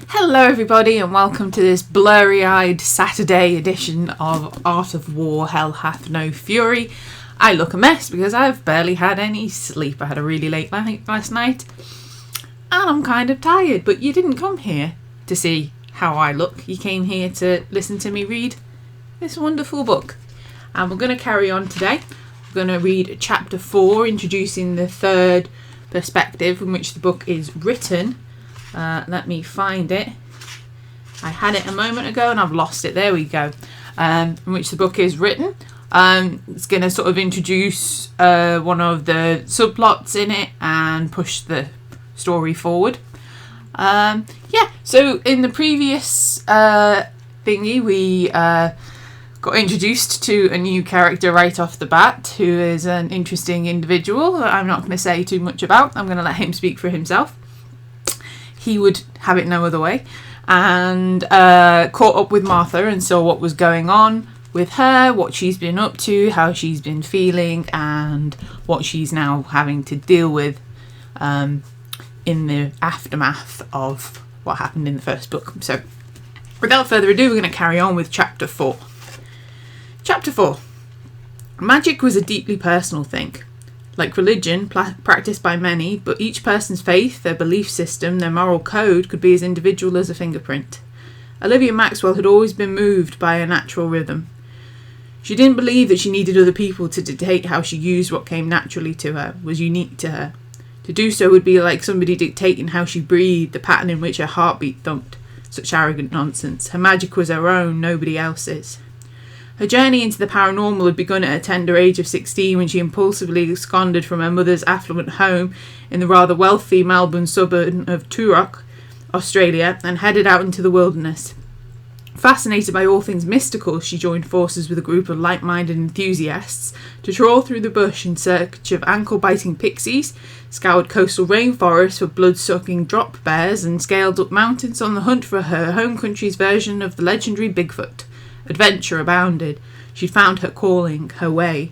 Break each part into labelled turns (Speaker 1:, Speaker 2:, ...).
Speaker 1: Hello everybody and welcome to this blurry-eyed Saturday edition of Art of War, Hell Hath No Fury. I look a mess because I've barely had any sleep. I had a really late night last night and I'm kind of tired, but you didn't come here to see how I look. You came here to listen to me read this wonderful book. And we're going to carry on today. We're going to read chapter 4, introducing the third perspective in which the book is written. Let me find it. I had it a moment ago and I've lost it. There we go. In which the book is written. It's going to sort of introduce one of the subplots in it and push the story forward. So in the previous thingy we got introduced to a new character right off the bat who is an interesting individual that I'm not going to say too much about. I'm going to let him speak for himself. He would have it no other way, and caught up with Martha and saw what was going on with her, what she's been up to, how she's been feeling, and what she's now having to deal with in the aftermath of what happened in the first book. So without further ado, we're going to carry on with chapter 4. Chapter 4. Magic was a deeply personal thing. Like religion, practiced by many, but each person's faith, their belief system, their moral code could be as individual as a fingerprint. Olivia Maxwell had always been moved by a natural rhythm. She didn't believe that she needed other people to dictate how she used what came naturally to her, was unique to her. To do so would be like somebody dictating how she breathed, the pattern in which her heartbeat thumped. Such arrogant nonsense. Her magic was her own, nobody else's. Her journey into the paranormal had begun at a tender age of 16 when she impulsively absconded from her mother's affluent home in the rather wealthy Melbourne suburb of Turok, Australia, and headed out into the wilderness. Fascinated by all things mystical, she joined forces with a group of like-minded enthusiasts to trawl through the bush in search of ankle-biting pixies, scoured coastal rainforests for blood-sucking drop bears, and scaled up mountains on the hunt for her home country's version of the legendary Bigfoot. Adventure abounded. She found her calling, her way.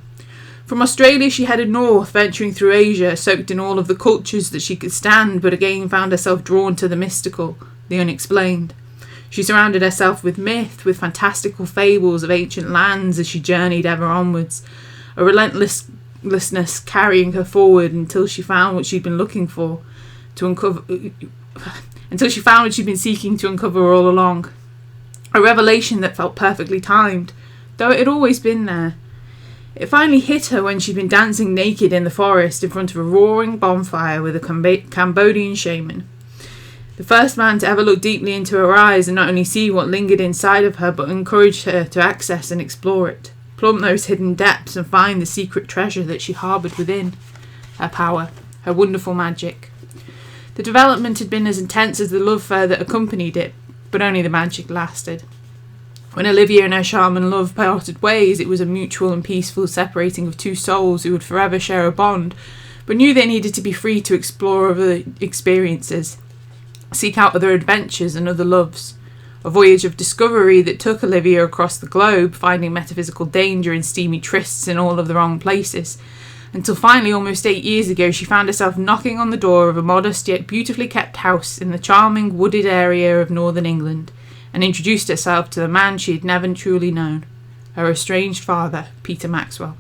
Speaker 1: From Australia she headed north, venturing through Asia, soaked in all of the cultures that she could stand, but again found herself drawn to the mystical, the unexplained. She surrounded herself with myth, with fantastical fables of ancient lands as she journeyed ever onwards, a relentlessness carrying her forward until she found what she'd been looking for, until she found what she'd been seeking to uncover all along. A revelation that felt perfectly timed, though it had always been there. It finally hit her when she'd been dancing naked in the forest in front of a roaring bonfire with a Cambodian shaman. The first man to ever look deeply into her eyes and not only see what lingered inside of her, but encouraged her to access and explore it, plumb those hidden depths and find the secret treasure that she harboured within. Her power, her wonderful magic. The development had been as intense as the love affair that accompanied it, but only the magic lasted. When Olivia and her shaman love parted ways, it was a mutual and peaceful separating of two souls who would forever share a bond, but knew they needed to be free to explore other experiences, seek out other adventures and other loves. A voyage of discovery that took Olivia across the globe, finding metaphysical danger in steamy trysts in all of the wrong places, until finally, almost 8 years ago, she found herself knocking on the door of a modest yet beautifully kept house in the charming wooded area of northern England, and introduced herself to the man she had never truly known, her estranged father, Peter Maxwell.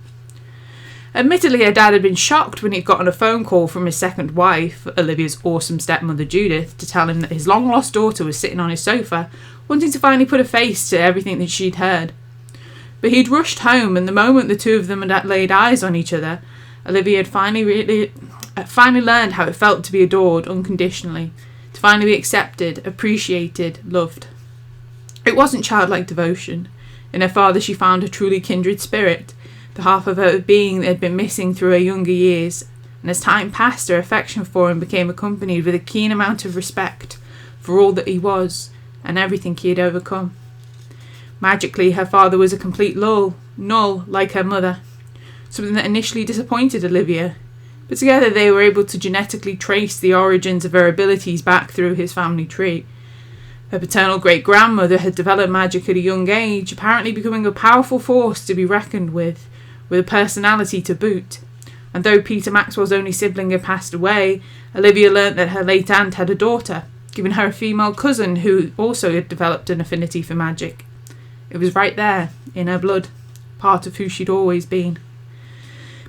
Speaker 1: Admittedly, her dad had been shocked when he'd gotten a phone call from his second wife, Olivia's awesome stepmother Judith, to tell him that his long-lost daughter was sitting on his sofa, wanting to finally put a face to everything that she'd heard. But he'd rushed home, and the moment the two of them had laid eyes on each other, Olivia had finally learned how it felt to be adored unconditionally, to finally be accepted, appreciated, loved. It wasn't childlike devotion. In her father she found a truly kindred spirit, the half of her being that had been missing through her younger years, and as time passed her affection for him became accompanied with a keen amount of respect for all that he was and everything he had overcome. Magically, her father was a complete null like her mother. Something that initially disappointed Olivia, but together they were able to genetically trace the origins of her abilities back through his family tree. Her paternal great-grandmother had developed magic at a young age, apparently becoming a powerful force to be reckoned with a personality to boot. And though Peter Maxwell's only sibling had passed away, Olivia learnt that her late aunt had a daughter, giving her a female cousin who also had developed an affinity for magic. It was right there, in her blood, part of who she'd always been.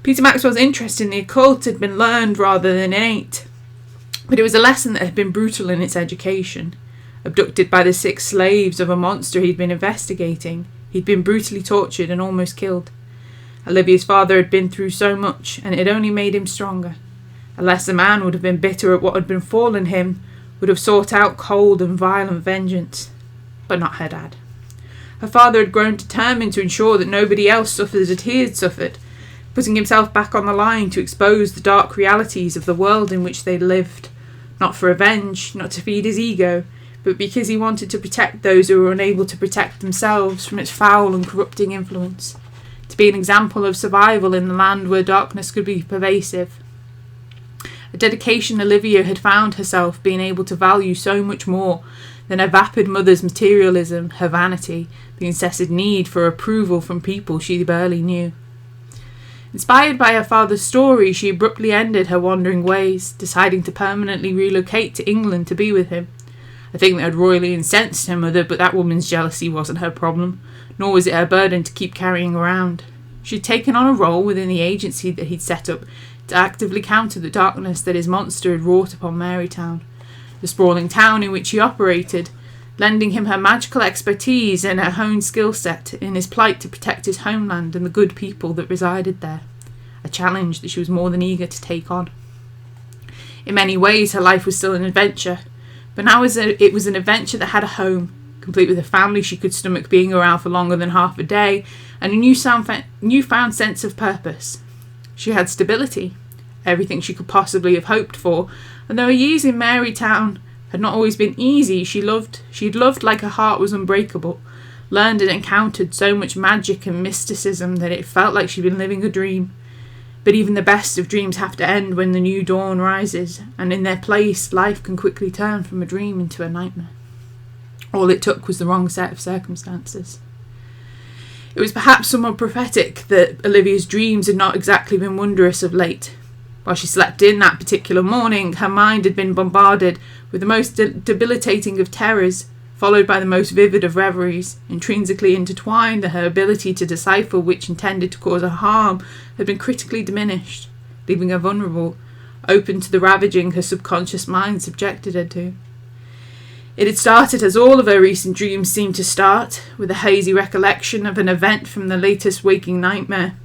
Speaker 1: Peter Maxwell's interest in the occult had been learned rather than innate, but it was a lesson that had been brutal in its education. Abducted by the 6 slaves of a monster he'd been investigating, he'd been brutally tortured and almost killed. Olivia's father had been through so much, and it had only made him stronger. A lesser man would have been bitter at what had befallen him, would have sought out cold and violent vengeance. But not her dad. Her father had grown determined to ensure that nobody else suffered as he had suffered, putting himself back on the line to expose the dark realities of the world in which they lived, not for revenge, not to feed his ego, but because he wanted to protect those who were unable to protect themselves from its foul and corrupting influence, to be an example of survival in the land where darkness could be pervasive. A dedication Olivia had found herself being able to value so much more than her vapid mother's materialism, her vanity, the incessant need for approval from people she barely knew. Inspired by her father's story, she abruptly ended her wandering ways, deciding to permanently relocate to England to be with him. A thing that had royally incensed her mother, but that woman's jealousy wasn't her problem, nor was it her burden to keep carrying around. She'd taken on a role within the agency that he'd set up to actively counter the darkness that his monster had wrought upon Marytown, the sprawling town in which he operated, lending him her magical expertise and her honed skill set in his plight to protect his homeland and the good people that resided there, a challenge that she was more than eager to take on. In many ways her life was still an adventure, but now it was an adventure that had a home, complete with a family she could stomach being around for longer than half a day, and a newfound sense of purpose. She had stability, everything she could possibly have hoped for, and though her years in Marytown had not always been easy, she'd loved like her heart was unbreakable, learned and encountered so much magic and mysticism that it felt like she'd been living a dream. But even the best of dreams have to end when the new dawn rises, and in their place life can quickly turn from a dream into a nightmare. All it took was the wrong set of circumstances. It was perhaps somewhat prophetic that Olivia's dreams had not exactly been wondrous of late. While she slept in that particular morning, her mind had been bombarded with the most debilitating of terrors, followed by the most vivid of reveries, intrinsically intertwined, that her ability to decipher which intended to cause her harm had been critically diminished, leaving her vulnerable, open to the ravaging her subconscious mind subjected her to. It had started as all of her recent dreams seemed to start, with a hazy recollection of an event from the latest waking nightmare,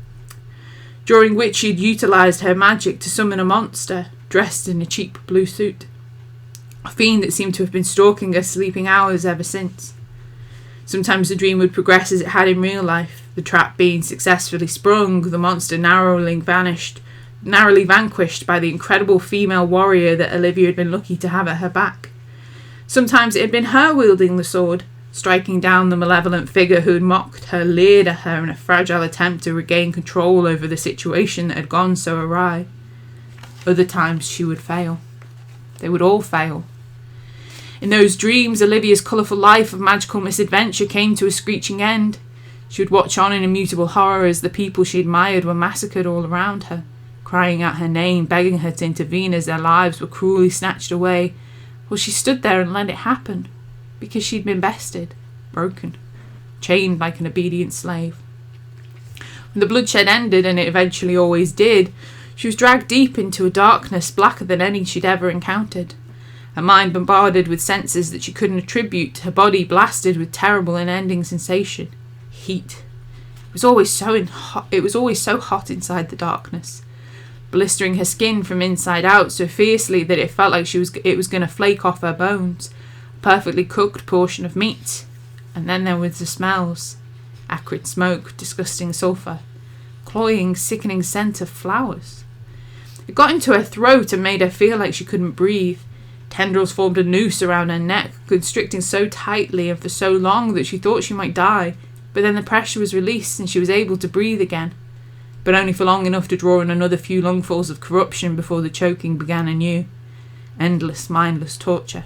Speaker 1: during which she had utilised her magic to summon a monster, dressed in a cheap blue suit. A fiend that seemed to have been stalking her sleeping hours ever since. Sometimes the dream would progress as it had in real life, the trap being successfully sprung, the monster narrowly vanquished by the incredible female warrior that Olivia had been lucky to have at her back. Sometimes it had been her wielding the sword, striking down the malevolent figure who had mocked her, leered at her in a fragile attempt to regain control over the situation that had gone so awry. Other times she would fail. They would all fail. In those dreams, Olivia's colourful life of magical misadventure came to a screeching end. She would watch on in immutable horror as the people she admired were massacred all around her, crying out her name, begging her to intervene as their lives were cruelly snatched away. Well, she stood there and let it happen, because she'd been bested, broken, chained like an obedient slave. When the bloodshed ended, and it eventually always did, she was dragged deep into a darkness blacker than any she'd ever encountered. Her mind bombarded with senses that she couldn't attribute, her body blasted with terrible unending sensation. Heat. It was always so hot inside the darkness, blistering her skin from inside out so fiercely that it felt like it was going to flake off her bones. A perfectly cooked portion of meat. And then there was the smells. Acrid smoke, disgusting sulphur, cloying, sickening scent of flowers. It got into her throat and made her feel like she couldn't breathe. Tendrils formed a noose around her neck, constricting so tightly and for so long that she thought she might die, but then the pressure was released and she was able to breathe again, but only for long enough to draw in another few lungfuls of corruption before the choking began anew. Endless, mindless torture.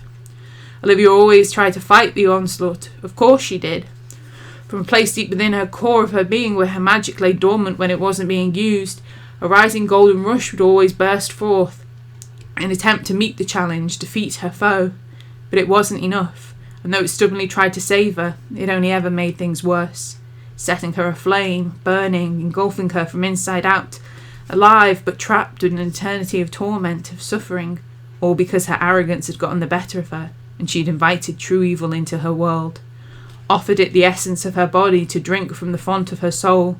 Speaker 1: Olivia always tried to fight the onslaught. Of course she did. From a place deep within her core of her being where her magic lay dormant when it wasn't being used, a rising golden rush would always burst forth, an attempt to meet the challenge, defeat her foe. But it wasn't enough, and though it stubbornly tried to save her, it only ever made things worse, setting her aflame, burning, engulfing her from inside out, alive but trapped in an eternity of torment, of suffering, all because her arrogance had gotten the better of her, and she'd invited true evil into her world, offered it the essence of her body to drink from the font of her soul.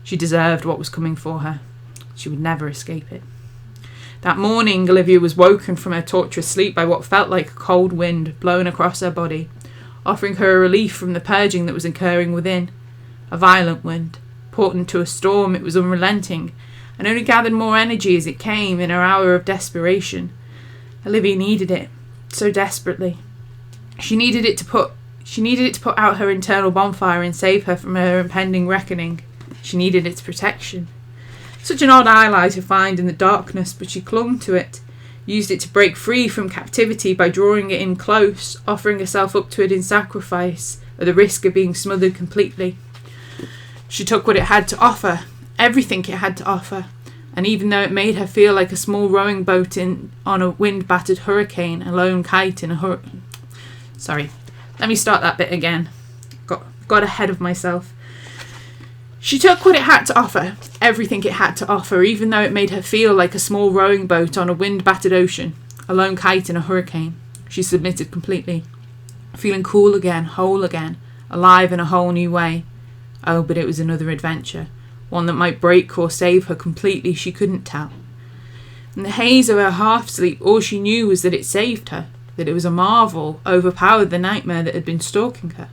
Speaker 1: She deserved what was coming for her. She would never escape it. That morning, Olivia was woken from her torturous sleep by what felt like a cold wind blowing across her body, offering her a relief from the purging that was occurring within. A violent wind. Portent to a storm, it was unrelenting, and only gathered more energy as it came in her hour of desperation. Olivia needed it, so desperately. She needed it to put out her internal bonfire and save her from her impending reckoning. She needed its protection. Such an odd ally to find in the darkness, but she clung to it, used it to break free from captivity by drawing it in close, offering herself up to it in sacrifice, at the risk of being smothered completely. She took what it had to offer, everything it had to offer, and even though it made her feel like a small rowing boat on a wind-battered hurricane, a lone kite in a Sorry, let me start that bit again. Got ahead of myself. She took what it had to offer, everything it had to offer, even though it made her feel like a small rowing boat on a wind-battered ocean, a lone kite in a hurricane. She submitted completely, feeling cool again, whole again, alive in a whole new way. Oh, but it was another adventure, one that might break or save her completely, she couldn't tell. In the haze of her half-sleep, all she knew was that it saved her, that it was a marvel, overpowered the nightmare that had been stalking her.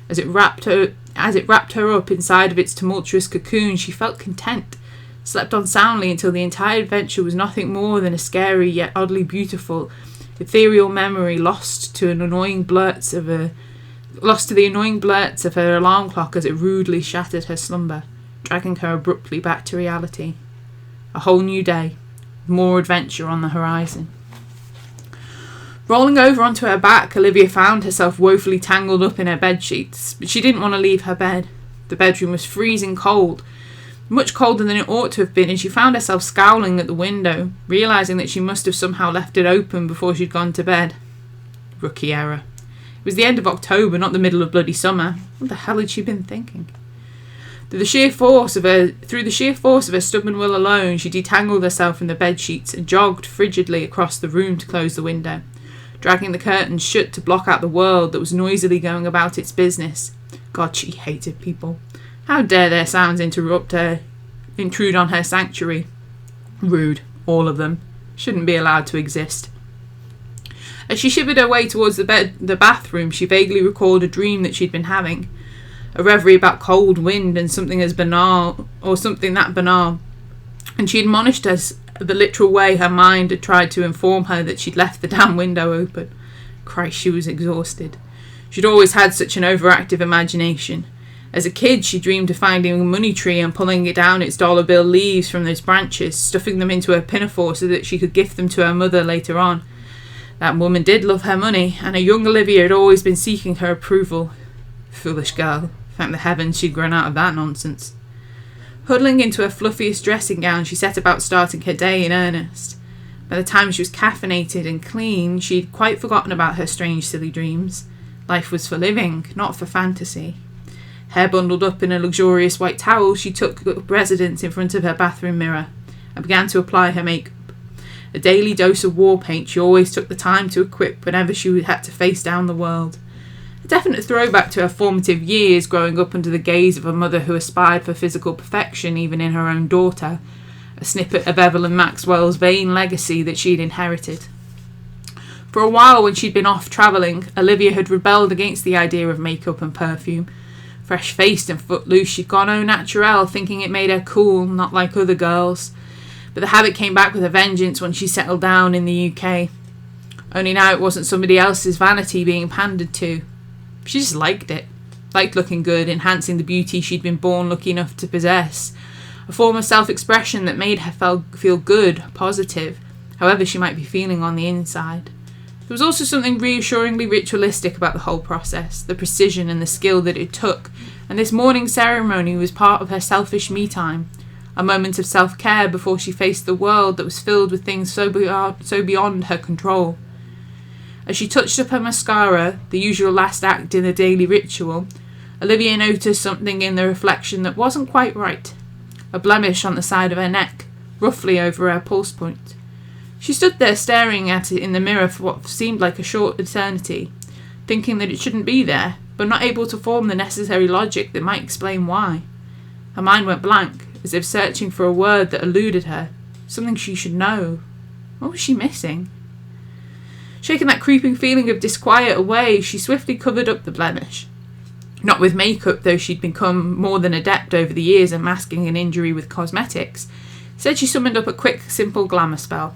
Speaker 1: As it wrapped her up inside of its tumultuous cocoon, she felt content, slept on soundly until the entire adventure was nothing more than a scary yet oddly beautiful, ethereal memory lost to the annoying blurts of her alarm clock as it rudely shattered her slumber, dragging her abruptly back to reality. A whole new day, more adventure on the horizon. Rolling over onto her back, Olivia found herself woefully tangled up in her bedsheets, but she didn't want to leave her bed. The bedroom was freezing cold, much colder than it ought to have been, and she found herself scowling at the window, realising that she must have somehow left it open before she'd gone to bed. Rookie error. It was the end of October, not the middle of bloody summer. What the hell had she been thinking? Through the sheer force of her stubborn will alone, she detangled herself from the bedsheets and jogged frigidly across the room to close the window, dragging the curtains shut to block out the world that was noisily going about its business. God, she hated people. How dare their sounds intrude on her sanctuary? Rude, all of them. Shouldn't be allowed to exist. As she shivered her way towards the bathroom, she vaguely recalled a dream that she'd been having. A reverie about cold wind and something that banal. And she admonished us the literal way her mind had tried to inform her that she'd left the damn window open. Christ, she was exhausted. She'd always had such an overactive imagination. As a kid, she dreamed of finding a money tree and pulling it down its dollar bill leaves from those branches, stuffing them into her pinafore so that she could gift them to her mother later on. That woman did love her money, and a young Olivia had always been seeking her approval. Foolish girl. Thank the heavens she'd grown out of that nonsense. Huddling into her fluffiest dressing gown, she set about starting her day in earnest. By the time she was caffeinated and clean, she'd quite forgotten about her strange, silly dreams. Life was for living, not for fantasy. Hair bundled up in a luxurious white towel, she took up residence in front of her bathroom mirror and began to apply her makeup. A daily dose of war paint she always took the time to equip whenever she had to face down the world. A definite throwback to her formative years, growing up under the gaze of a mother who aspired for physical perfection even in her own daughter. A snippet of Evelyn Maxwell's vain legacy that she'd inherited. For a while, when she'd been off travelling, Olivia had rebelled against the idea of makeup and perfume. Fresh-faced and footloose, she'd gone au naturel, thinking it made her cool, not like other girls. But the habit came back with a vengeance when she settled down in the UK. Only now it wasn't somebody else's vanity being pandered to. She just liked it. Liked looking good, enhancing the beauty she'd been born lucky enough to possess. A form of self-expression that made her feel good, positive, however she might be feeling on the inside. There was also something reassuringly ritualistic about the whole process, the precision and the skill that it took, and this morning ceremony was part of her selfish me-time, a moment of self-care before she faced the world that was filled with things so beyond her control. As she touched up her mascara, the usual last act in a daily ritual, Olivia noticed something in the reflection that wasn't quite right. A blemish on the side of her neck, roughly over her pulse point. She stood there staring at it in the mirror for what seemed like a short eternity, thinking that it shouldn't be there, but not able to form the necessary logic that might explain why. Her mind went blank, as if searching for a word that eluded her, something she should know. What was she missing? Shaking that creeping feeling of disquiet away, she swiftly covered up the blemish. Not with makeup, though she'd become more than adept over the years at masking an injury with cosmetics. Instead, she summoned up a quick, simple glamour spell.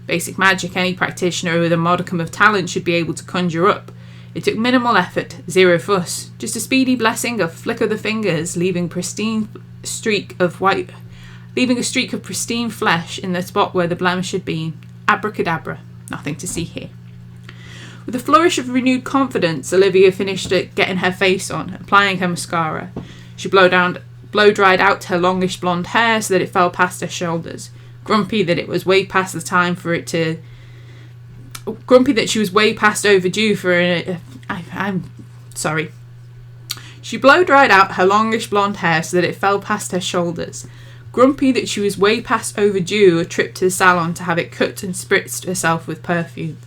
Speaker 1: Basic magic any practitioner with a modicum of talent should be able to conjure up. It took minimal effort, zero fuss, just a speedy blessing, a flick of the fingers, leaving a streak of pristine flesh in the spot where the blemish had been. Abracadabra, nothing to see here. With a flourish of renewed confidence, Olivia finished getting her face on, applying her mascara. She blow-dried out her longish blonde hair so that it fell past her shoulders, grumpy that she was way past overdue for She blow-dried out her longish blonde hair so that it fell past her shoulders, grumpy that she was way past overdue a trip to the salon to have it cut and spritzed herself with perfume.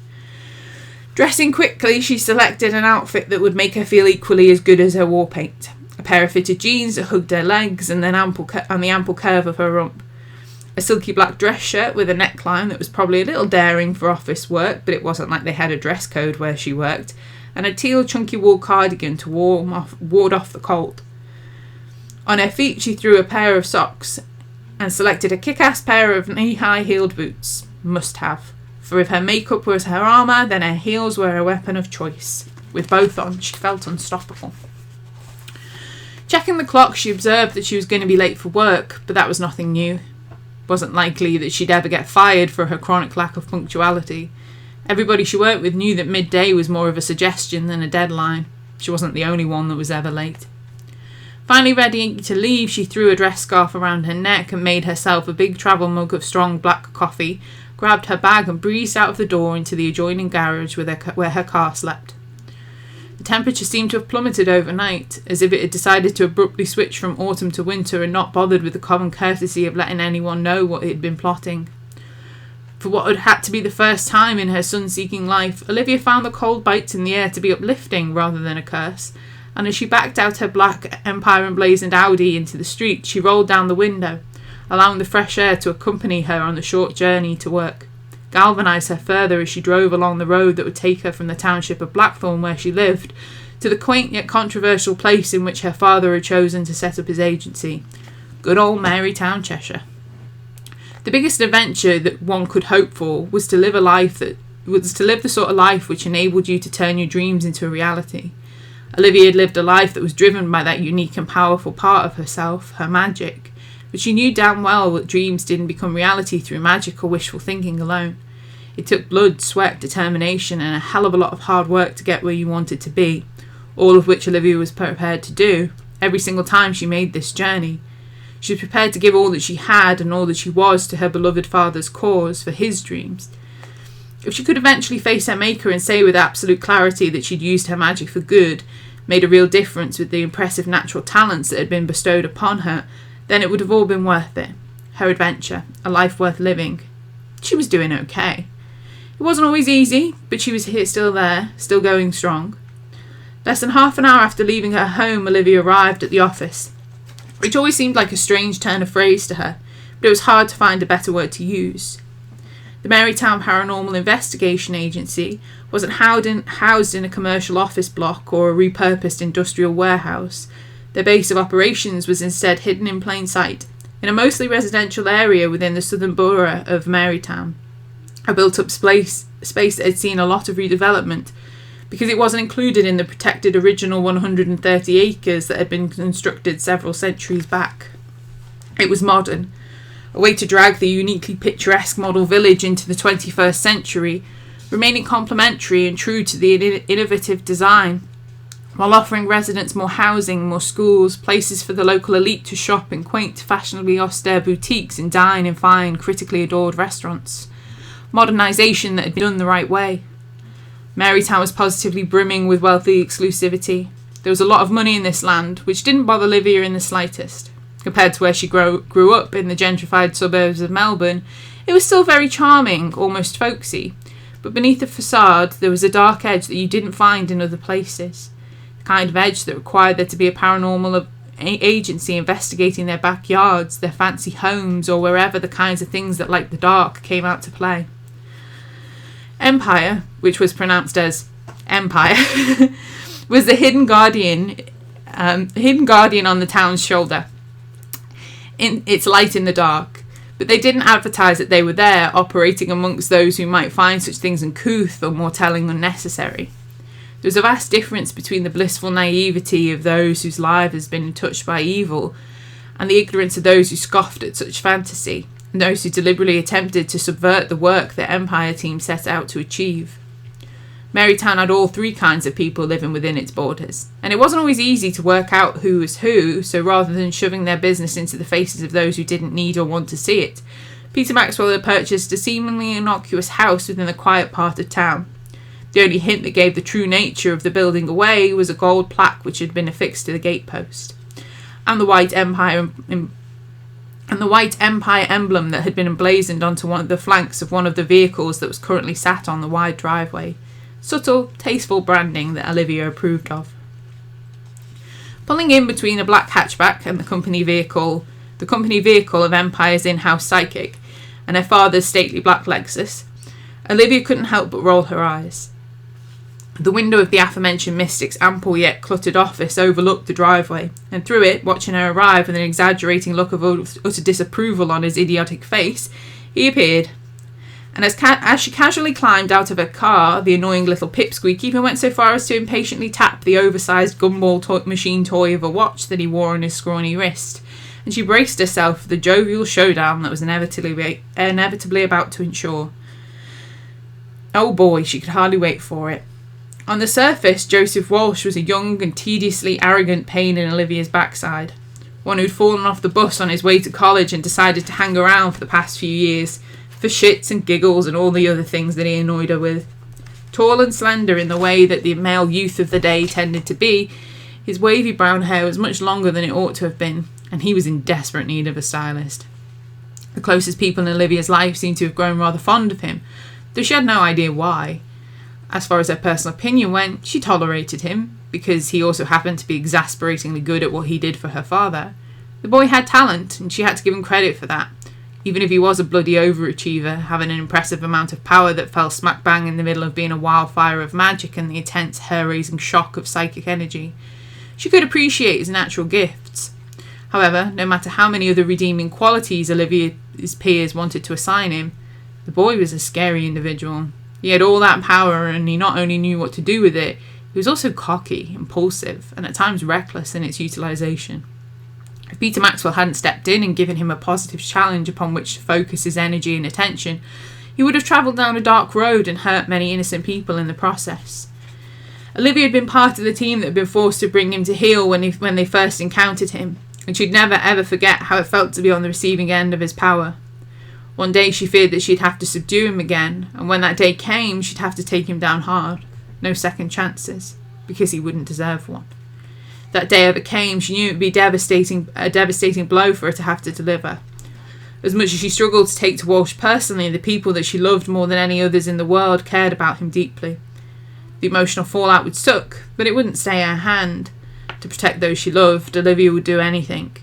Speaker 1: Dressing quickly, she selected an outfit that would make her feel equally as good as her war paint. A pair of fitted jeans that hugged her legs and the ample curve of her rump. A silky black dress shirt with a neckline that was probably a little daring for office work, but it wasn't like they had a dress code where she worked, and a teal chunky wool cardigan to ward off the cold. On her feet she threw a pair of socks and selected a kick-ass pair of knee-high heeled boots. Must have. For if her makeup was her armour, then her heels were her weapon of choice. With both on, she felt unstoppable. Checking the clock, she observed that she was going to be late for work, but that was nothing new. It wasn't likely that she'd ever get fired for her chronic lack of punctuality. Everybody she worked with knew that midday was more of a suggestion than a deadline. She wasn't the only one that was ever late. Finally ready to leave, she threw a dress scarf around her neck and made herself a big travel mug of strong black coffee, grabbed her bag and breezed out of the door into the adjoining garage where her car slept. The temperature seemed to have plummeted overnight, as if it had decided to abruptly switch from autumn to winter and not bothered with the common courtesy of letting anyone know what it had been plotting. For what had had to be the first time in her sun-seeking life, Olivia found the cold bites in the air to be uplifting rather than a curse, and as she backed out her black empire-emblazoned Audi into the street, she rolled down the window, allowing the fresh air to accompany her on the short journey to work, galvanised her further as she drove along the road that would take her from the township of Blackthorn where she lived, to the quaint yet controversial place in which her father had chosen to set up his agency, good old Marytown, Cheshire. The biggest adventure that one could hope for was to live the sort of life which enabled you to turn your dreams into a reality. Olivia had lived a life that was driven by that unique and powerful part of herself, her magic, but she knew damn well that dreams didn't become reality through magic or wishful thinking alone. It took blood, sweat, determination, and a hell of a lot of hard work to get where you wanted to be, all of which Olivia was prepared to do, every single time she made this journey. She was prepared to give all that she had and all that she was to her beloved father's cause, for his dreams. If she could eventually face her maker and say with absolute clarity that she'd used her magic for good, made a real difference with the impressive natural talents that had been bestowed upon her, then it would have all been worth it. Her adventure, a life worth living. She was doing okay. It wasn't always easy, but she was here, still there, still going strong. Less than half an hour after leaving her home, Olivia arrived at the office, which always seemed like a strange turn of phrase to her, but it was hard to find a better word to use. The Marytown Paranormal Investigation Agency wasn't housed in a commercial office block or a repurposed industrial warehouse. Their base of operations was instead hidden in plain sight, in a mostly residential area within the southern borough of Marytown. A built-up space that had seen a lot of redevelopment, because it wasn't included in the protected original 130 acres that had been constructed several centuries back. It was modern, a way to drag the uniquely picturesque model village into the 21st century, remaining complementary and true to the innovative design, while offering residents more housing, more schools, places for the local elite to shop in quaint, fashionably austere boutiques and dine in fine, critically adored restaurants. Modernisation that had been done the right way. Marytown was positively brimming with wealthy exclusivity. There was a lot of money in this land, which didn't bother Olivia in the slightest. Compared to where she grew up in the gentrified suburbs of Melbourne, it was still very charming, almost folksy. But beneath the facade, there was a dark edge that you didn't find in other places. The kind of edge that required there to be a paranormal agency investigating their backyards, their fancy homes, or wherever the kinds of things that like the dark came out to play. Empire, which was pronounced as Empire, was the hidden guardian on the town's shoulder. Its light in the dark. But they didn't advertise that they were there, operating amongst those who might find such things uncouth or more telling unnecessary. There was a vast difference between the blissful naivety of those whose lives has been touched by evil and the ignorance of those who scoffed at such fantasy, and those who deliberately attempted to subvert the work the Empire team set out to achieve. Marytown had all three kinds of people living within its borders, and it wasn't always easy to work out who was who, so rather than shoving their business into the faces of those who didn't need or want to see it, Peter Maxwell had purchased a seemingly innocuous house within the quiet part of town. The only hint that gave the true nature of the building away was a gold plaque which had been affixed to the gatepost, and the white Empire emblem that had been emblazoned onto one of the flanks of one of the vehicles that was currently sat on the wide driveway. Subtle, tasteful branding that Olivia approved of. Pulling in between a black hatchback and the company vehicle of Empire's in-house psychic, and her father's stately black Lexus, Olivia couldn't help but roll her eyes. The window of the aforementioned mystic's ample yet cluttered office overlooked the driveway, and through it, watching her arrive with an exaggerating look of utter disapproval on his idiotic face, he appeared. And as she casually climbed out of her car, the annoying little pipsqueak even went so far as to impatiently tap the oversized gumball machine toy of a watch that he wore on his scrawny wrist, and she braced herself for the jovial showdown that was inevitably about to ensue. Oh boy, she could hardly wait for it. On the surface, Joseph Walsh was a young and tediously arrogant pain in Olivia's backside, one who'd fallen off the bus on his way to college and decided to hang around for the past few years, for shits and giggles and all the other things that he annoyed her with. Tall and slender in the way that the male youth of the day tended to be, his wavy brown hair was much longer than it ought to have been, and he was in desperate need of a stylist. The closest people in Olivia's life seemed to have grown rather fond of him, though she had no idea why. As far as her personal opinion went, she tolerated him, because he also happened to be exasperatingly good at what he did for her father. The boy had talent, and she had to give him credit for that. Even if he was a bloody overachiever, having an impressive amount of power that fell smack bang in the middle of being a wildfire of magic and the intense hair-raising shock of psychic energy, she could appreciate his natural gifts. However, no matter how many other redeeming qualities Olivia's peers wanted to assign him, the boy was a scary individual. He had all that power, and he not only knew what to do with it, he was also cocky, impulsive, and at times reckless in its utilisation. If Peter Maxwell hadn't stepped in and given him a positive challenge upon which to focus his energy and attention, he would have travelled down a dark road and hurt many innocent people in the process. Olivia had been part of the team that had been forced to bring him to heel when they first encountered him, and she'd never ever forget how it felt to be on the receiving end of his power. One day she feared that she'd have to subdue him again, and when that day came, she'd have to take him down hard. No second chances, because he wouldn't deserve one. If that day ever came, she knew it would be a devastating blow for her to have to deliver. As much as she struggled to take to Walsh personally, the people that she loved more than any others in the world cared about him deeply. The emotional fallout would suck, but it wouldn't stay her hand. To protect those she loved, Olivia would do anything.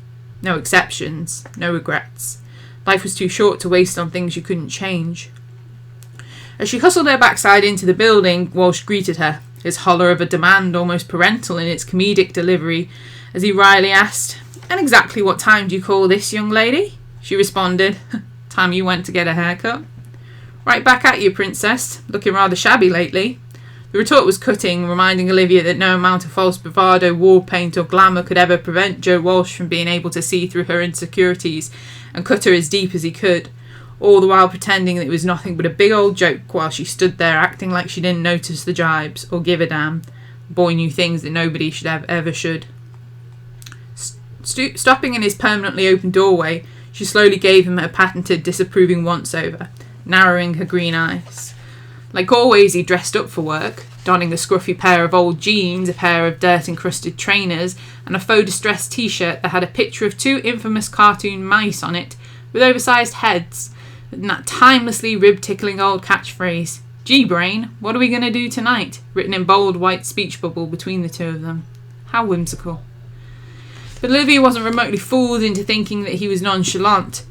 Speaker 1: No exceptions, no regrets. Life was too short to waste on things you couldn't change. As she hustled her backside into the building, Walsh greeted her, his holler of a demand almost parental in its comedic delivery, as he wryly asked, "And exactly what time do you call this, young lady?" She responded, "Time you went to get a haircut." "Right back at you, princess. Looking rather shabby lately." The retort was cutting, reminding Olivia that no amount of false bravado, war paint or glamour could ever prevent Joe Walsh from being able to see through her insecurities and cut her as deep as he could, all the while pretending that it was nothing but a big old joke while she stood there acting like she didn't notice the jibes or give a damn. The boy knew things that nobody should ever should. Stopping in his permanently open doorway, she slowly gave him her patented disapproving once-over, narrowing her green eyes. Like always, he dressed up for work, donning a scruffy pair of old jeans, a pair of dirt-encrusted trainers, and a faux distressed t-shirt that had a picture of 2 infamous cartoon mice on it, with oversized heads, and that timelessly rib-tickling old catchphrase, "Gee, brain, what are we going to do tonight?" written in bold white speech bubble between the two of them. How whimsical. But Olivia wasn't remotely fooled into thinking that he was nonchalant.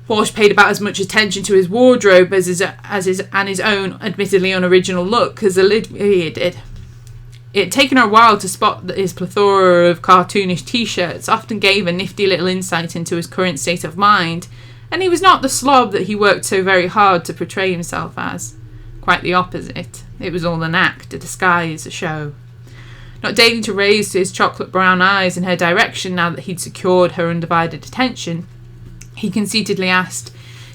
Speaker 1: Walsh paid about as much attention to his wardrobe and his own admittedly unoriginal look as Olivia did. It had taken her a while to spot that his plethora of cartoonish t-shirts often gave a nifty little insight into his current state of mind, and he was not the slob that he worked so very hard to portray himself as. Quite the opposite. It was all an act, a disguise, a show. Not deigning to raise his chocolate brown eyes in her direction now that he'd secured her undivided attention, he conceitedly asked,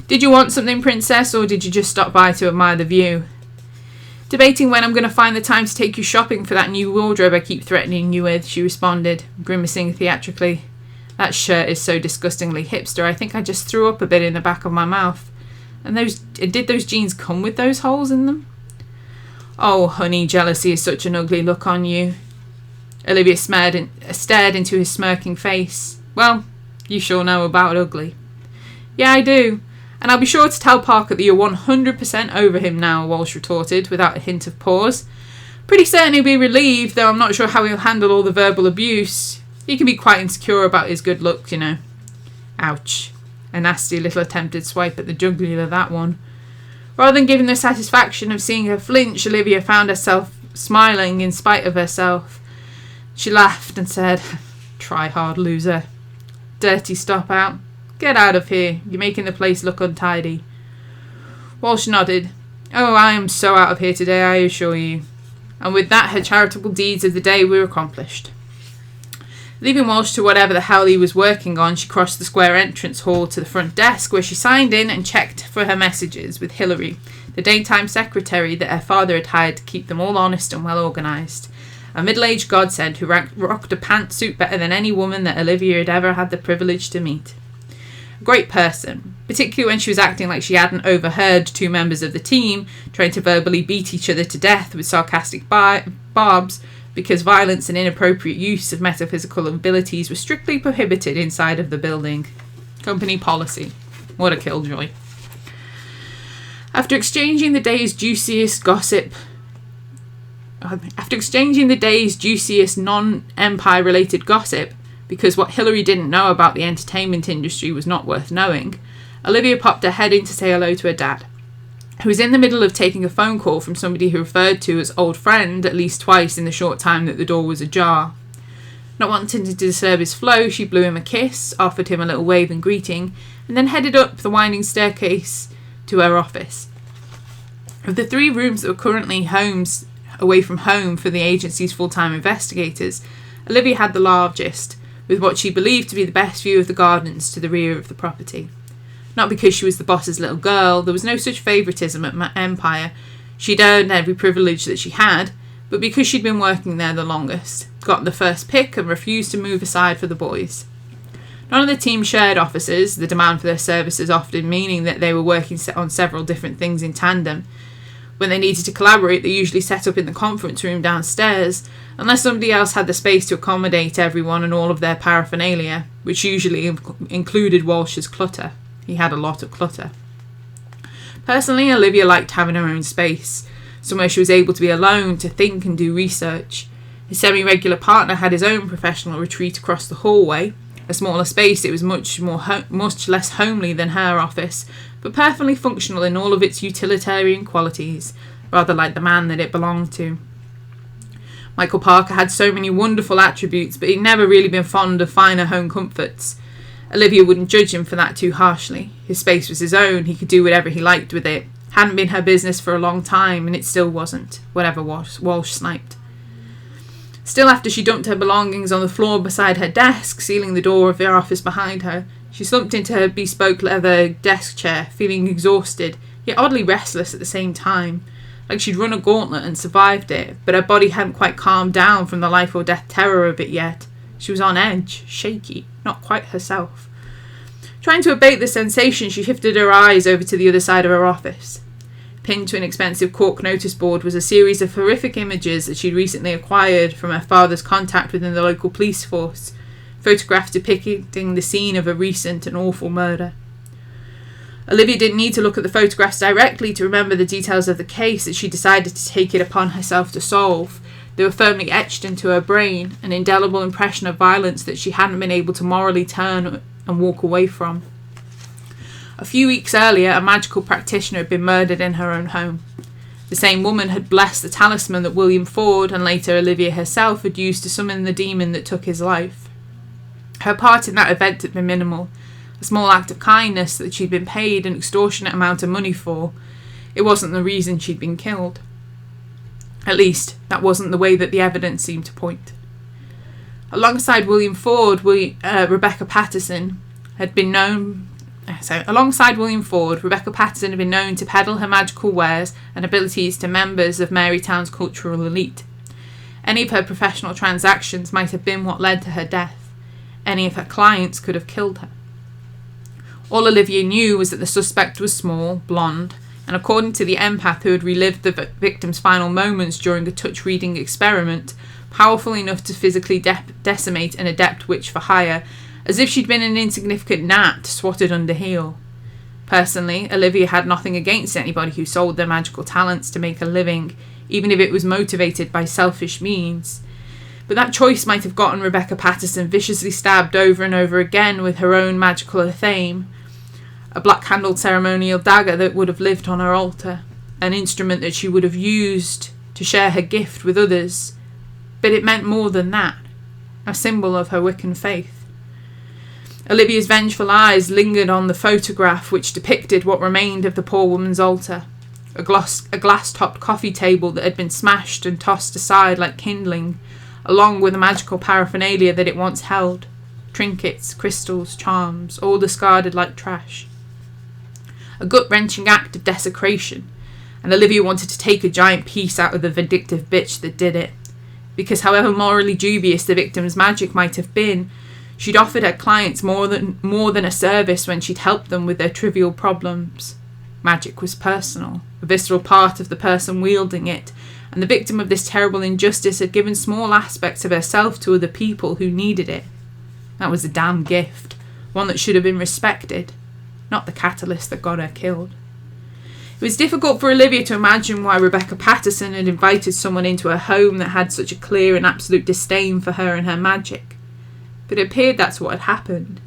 Speaker 1: "Did you want something, princess, or did you just stop by to admire the view?" "Debating when I'm going to find the time to take you shopping for that new wardrobe I keep threatening you with," she responded, grimacing theatrically. "That shirt is so disgustingly hipster, I think I just threw up a bit in the back of my mouth. And did those jeans come with those holes in them?" "Oh, honey, jealousy is such an ugly look on you." Olivia stared into his smirking face. "Well, you sure know about ugly." "Yeah, I do. And I'll be sure to tell Parker that you're 100% over him now," Walsh retorted, without a hint of pause. "Pretty certain he'll be relieved, though I'm not sure how he'll handle all the verbal abuse. He can be quite insecure about his good looks, you know." Ouch. A nasty little attempted swipe at the jugular, that one. Rather than giving the satisfaction of seeing her flinch, Olivia found herself smiling in spite of herself. She laughed and said, "Try hard, loser. Dirty stop out. Get out of here. You're making the place look untidy." Walsh nodded. "Oh, I am so out of here today, I assure you." And with that, her charitable deeds of the day were accomplished. Leaving Walsh to whatever the hell he was working on, she crossed the square entrance hall to the front desk, where she signed in and checked for her messages with Hilary, the daytime secretary that her father had hired to keep them all honest and well organised. A middle-aged godsend who rocked a pantsuit better than any woman that Olivia had ever had the privilege to meet. A great person, particularly when she was acting like she hadn't overheard 2 members of the team trying to verbally beat each other to death with sarcastic barbs because violence and inappropriate use of metaphysical abilities were strictly prohibited inside of the building. Company policy. What a killjoy. After exchanging the day's juiciest non-Empire related gossip, because what Hilary didn't know about the entertainment industry was not worth knowing, Olivia popped her head in to say hello to her dad, who was in the middle of taking a phone call from somebody who referred to as old friend at least twice in the short time that the door was ajar. Not wanting to disturb his flow, she blew him a kiss, offered him a little wave and greeting, and then headed up the winding staircase to her office. Of the 3 rooms that were currently homes away from home for the agency's full-time investigators, Olivia had the largest, with what she believed to be the best view of the gardens to the rear of the property. Not because she was the boss's little girl, there was no such favouritism at Empire. She'd earned every privilege that she had, but because she'd been working there the longest, got the first pick and refused to move aside for the boys. None of the team shared offices, the demand for their services often meaning that they were working on several different things in tandem. When they needed to collaborate, they usually set up in the conference room downstairs, unless somebody else had the space to accommodate everyone and all of their paraphernalia, which usually included Walsh's clutter. He had a lot of clutter. Personally, Olivia liked having her own space, somewhere she was able to be alone, to think and do research. His semi-regular partner had his own professional retreat across the hallway. A smaller space, it was much less homely than her office, but perfectly functional in all of its utilitarian qualities, rather like the man that it belonged to. Michael Parker had so many wonderful attributes, but he'd never really been fond of finer home comforts. Olivia wouldn't judge him for that too harshly. His space was his own, he could do whatever he liked with it. Hadn't been her business for a long time, and it still wasn't, whatever Walsh sniped. Still, after she dumped her belongings on the floor beside her desk, sealing the door of her office behind her, she slumped into her bespoke leather desk chair, feeling exhausted, yet oddly restless at the same time. Like she'd run a gauntlet and survived it, but her body hadn't quite calmed down from the life or death terror of it yet. She was on edge, shaky, not quite herself. Trying to abate the sensation, she shifted her eyes over to the other side of her office. Pinned to an expensive cork notice board was a series of horrific images that she'd recently acquired from her father's contact within the local police force, photographs depicting the scene of a recent and awful murder. Olivia didn't need to look at the photographs directly to remember the details of the case that she decided to take it upon herself to solve. They were firmly etched into her brain, an indelible impression of violence that she hadn't been able to morally turn and walk away from. A few weeks earlier, a magical practitioner had been murdered in her own home. The same woman had blessed the talisman that William Ford, and later Olivia herself, had used to summon the demon that took his life. Her part in that event had been minimal, a small act of kindness that she'd been paid an extortionate amount of money for. It wasn't the reason she'd been killed. At least, that wasn't the way that the evidence seemed to point. Alongside William Ford, Rebecca Patterson had been known to peddle her magical wares and abilities to members of Marytown's cultural elite. Any of her professional transactions might have been what led to her death. Any of her clients could have killed her. All Olivia knew was that the suspect was small, blonde, and according to the empath who had relived the victim's final moments during a touch-reading experiment, powerful enough to physically decimate an adept witch for hire, as if she'd been an insignificant gnat swatted under heel. Personally, Olivia had nothing against anybody who sold their magical talents to make a living, even if it was motivated by selfish means. But that choice might have gotten Rebecca Patterson viciously stabbed over and over again with her own magical athame, a black-handled ceremonial dagger that would have lived on her altar, an instrument that she would have used to share her gift with others. But it meant more than that, a symbol of her Wiccan faith. Olivia's vengeful eyes lingered on the photograph which depicted what remained of the poor woman's altar, a glass-topped coffee table that had been smashed and tossed aside like kindling, along with the magical paraphernalia that it once held, trinkets, crystals, charms, all discarded like trash. A gut-wrenching act of desecration, and Olivia wanted to take a giant piece out of the vindictive bitch that did it, because however morally dubious the victim's magic might have been, she'd offered her clients more than a service when she'd helped them with their trivial problems. Magic was personal, a visceral part of the person wielding it, and the victim of this terrible injustice had given small aspects of herself to other people who needed it. That was a damn gift, one that should have been respected, not the catalyst that got her killed. It was difficult for Olivia to imagine why Rebecca Patterson had invited someone into her home that had such a clear and absolute disdain for her and her magic. But it appeared that's what had happened.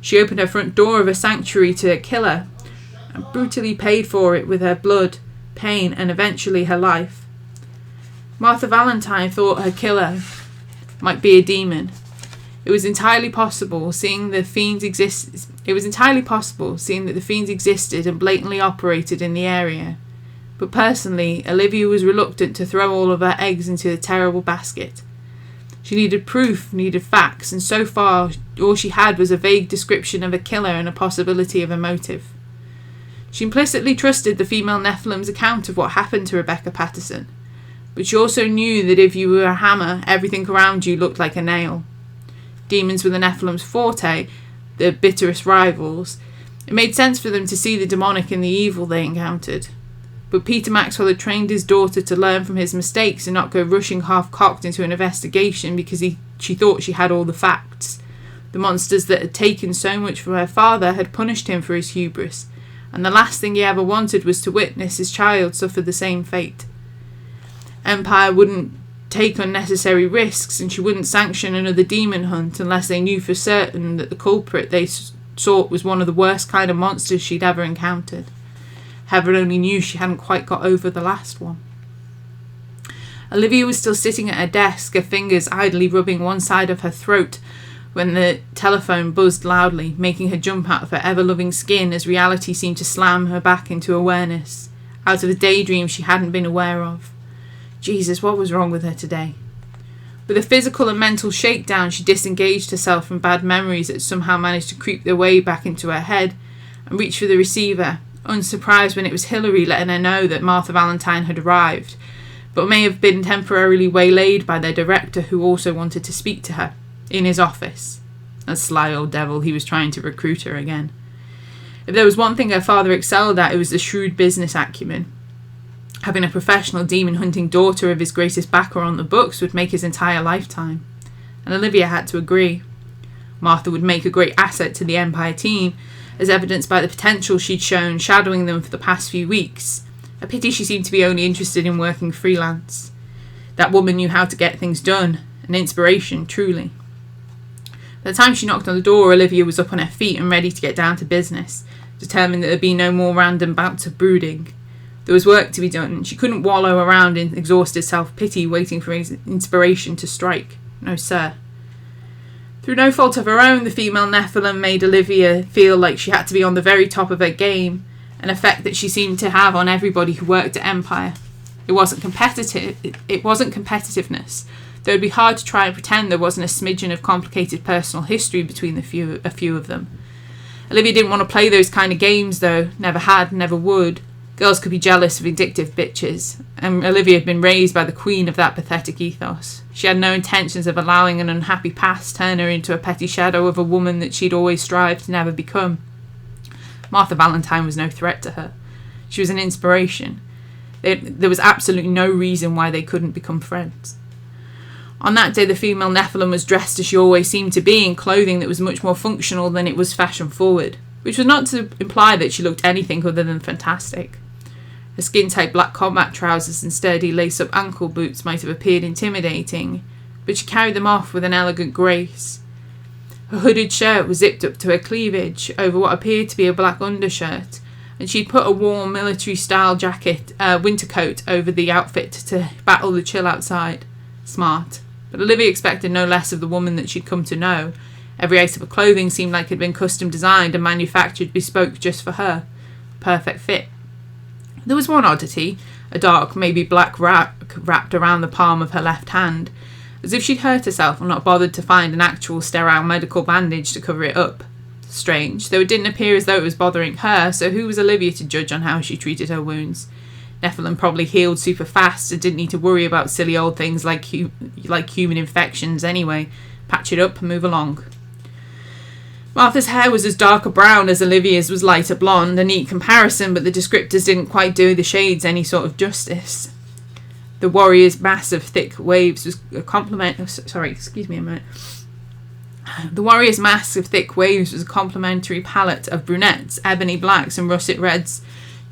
Speaker 1: She opened her front door of a sanctuary to a killer, and brutally paid for it with her blood, pain, and eventually her life. Martha Valentine thought her killer might be a demon. It was entirely possible, seeing that the fiends existed and blatantly operated in the area. But personally, Olivia was reluctant to throw all of her eggs into the terrible basket. She needed proof, needed facts, and so far all she had was a vague description of a killer and a possibility of a motive. She implicitly trusted the female Nephilim's account of what happened to Rebecca Patterson, but she also knew that if you were a hammer, everything around you looked like a nail. Demons were the Nephilim's forte, their bitterest rivals. It made sense for them to see the demonic in the evil they encountered. But Peter Maxwell had trained his daughter to learn from his mistakes and not go rushing half-cocked into an investigation because she thought she had all the facts. The monsters that had taken so much from her father had punished him for his hubris, and the last thing he ever wanted was to witness his child suffer the same fate. Empire wouldn't take unnecessary risks, and she wouldn't sanction another demon hunt unless they knew for certain that the culprit they sought was one of the worst kind of monsters she'd ever encountered. Heaven only knew she hadn't quite got over the last one. Olivia was still sitting at her desk, her fingers idly rubbing one side of her throat, when the telephone buzzed loudly, making her jump out of her ever-loving skin as reality seemed to slam her back into awareness, out of a daydream she hadn't been aware of. Jesus, what was wrong with her today? With a physical and mental shakedown, she disengaged herself from bad memories that somehow managed to creep their way back into her head and reached for the receiver, unsurprised when it was Hilary letting her know that Martha Valentine had arrived, but may have been temporarily waylaid by their director, who also wanted to speak to her, in his office. A sly old devil, he was trying to recruit her again. If there was one thing her father excelled at, it was the shrewd business acumen. Having a professional demon-hunting daughter of his greatest backer on the books would make his entire lifetime. And Olivia had to agree. Martha would make a great asset to the Empire team, as evidenced by the potential she'd shown shadowing them for the past few weeks. A pity she seemed to be only interested in working freelance. That woman knew how to get things done. An inspiration, truly. By the time she knocked on the door, Olivia was up on her feet and ready to get down to business, determined that there'd be no more random bouts of brooding. There was work to be done. She couldn't wallow around in exhausted self-pity, waiting for inspiration to strike. No, sir. Through no fault of her own, the female Nephilim made Olivia feel like she had to be on the very top of her game, an effect that she seemed to have on everybody who worked at Empire. It wasn't competitiveness, though it'd be hard to try and pretend there wasn't a smidgen of complicated personal history between a few of them. Olivia didn't want to play those kind of games, though. Never had, never would. Girls could be jealous of vindictive bitches, and Olivia had been raised by the queen of that pathetic ethos. She had no intentions of allowing an unhappy past turn her into a petty shadow of a woman that she'd always strived to never become. Martha Valentine was no threat to her. She was an inspiration. There was absolutely no reason why they couldn't become friends. On that day, the female Nephilim was dressed as she always seemed to be, in clothing that was much more functional than it was fashion-forward, which was not to imply that she looked anything other than fantastic. Her skin-tight black combat trousers and sturdy lace-up ankle boots might have appeared intimidating, but she carried them off with an elegant grace. Her hooded shirt was zipped up to her cleavage over what appeared to be a black undershirt, and she'd put a warm military-style winter coat over the outfit to battle the chill outside. Smart. But Olivia expected no less of the woman that she'd come to know. Every item of clothing seemed like it had been custom-designed and manufactured bespoke just for her. Perfect fit. There was one oddity, a dark, maybe black wrapped around the palm of her left hand, as if she'd hurt herself and not bothered to find an actual sterile medical bandage to cover it up. Strange, though it didn't appear as though it was bothering her, so who was Olivia to judge on how she treated her wounds? Nephilim probably healed super fast and didn't need to worry about silly old things like human infections anyway. Patch it up and move along. Martha's hair was as dark a brown as Olivia's was lighter blonde, a neat comparison, but the descriptors didn't quite do the shades any sort of justice. The warrior's mass of thick waves was a The warrior's mass of thick waves was a complementary palette of brunettes, ebony blacks, and russet reds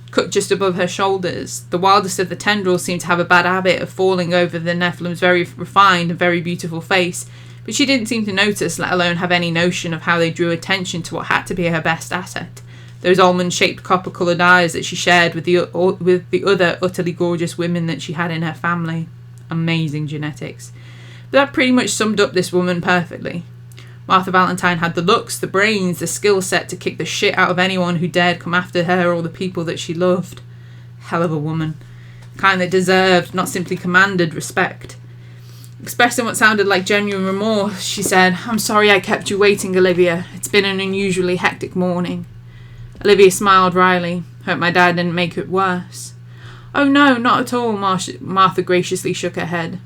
Speaker 1: cut just above her shoulders. The wildest of the tendrils seemed to have a bad habit of falling over the Nephilim's very refined and very beautiful face, but she didn't seem to notice, let alone have any notion of how they drew attention to what had to be her best asset. Those almond-shaped copper-coloured eyes that she shared with the other utterly gorgeous women that she had in her family. Amazing genetics. But that pretty much summed up this woman perfectly. Martha Valentine had the looks, the brains, the skill set to kick the shit out of anyone who dared come after her or the people that she loved. Hell of a woman. The kind that deserved, not simply commanded, respect. Expressing what sounded like genuine remorse, she said, "I'm sorry I kept you waiting, Olivia. It's been an unusually hectic morning." Olivia smiled wryly. "Hope my dad didn't make it worse." "Oh no, not at all," Martha graciously shook her head.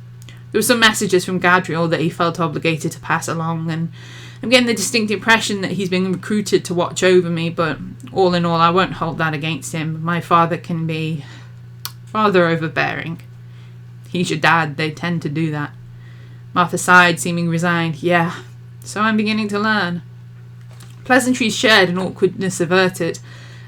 Speaker 1: There were some messages from Gadriel that he felt obligated to pass along, and I'm getting the distinct impression that he's been recruited to watch over me, but all in all, I won't hold that against him. My father can be rather overbearing. He's your dad, they tend to do that. Martha sighed, seeming resigned. "Yeah, so I'm beginning to learn." Pleasantries shared and awkwardness averted,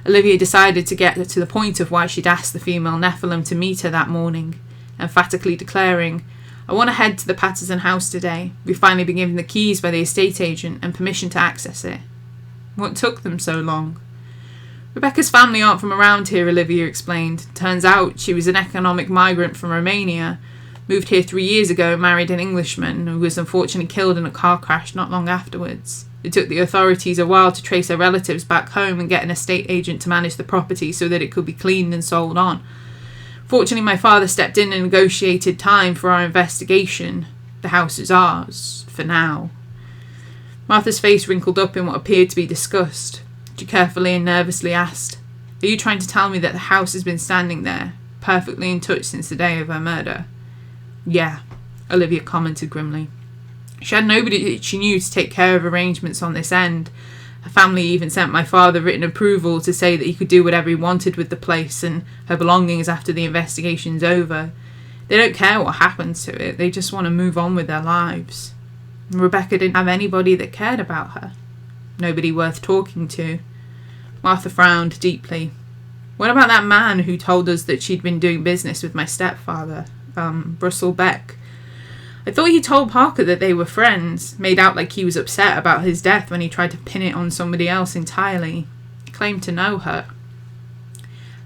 Speaker 1: Olivia decided to get to the point of why she'd asked the female Nephilim to meet her that morning, emphatically declaring, "I want to head to the Patterson house today. We've finally been given the keys by the estate agent and permission to access it." "What took them so long?" "Rebecca's family aren't from around here," Olivia explained. "Turns out she was an economic migrant from Romania. Moved here 3 years ago and married an Englishman who was unfortunately killed in a car crash not long afterwards. It took the authorities a while to trace her relatives back home and get an estate agent to manage the property so that it could be cleaned and sold on. Fortunately, my father stepped in and negotiated time for our investigation. The house is ours, for now." Martha's face wrinkled up in what appeared to be disgust. She carefully and nervously asked, "Are you trying to tell me that the house has been standing there, perfectly untouched since the day of her murder?" "Yeah," Olivia commented grimly. She had nobody that she knew to take care of arrangements on this end, Her family even sent my father written approval to say that he could do whatever he wanted with the place and her belongings after the investigation's over. They don't care what happens to it, they just want to move on with their lives. And Rebecca didn't have anybody that cared about her. Nobody worth talking to. Martha frowned deeply. What about that man who told us that she'd been doing business with my stepfather, Russell Beck? I thought he told Parker that they were friends, made out like he was upset about his death when he tried to pin it on somebody else entirely. He claimed to know her.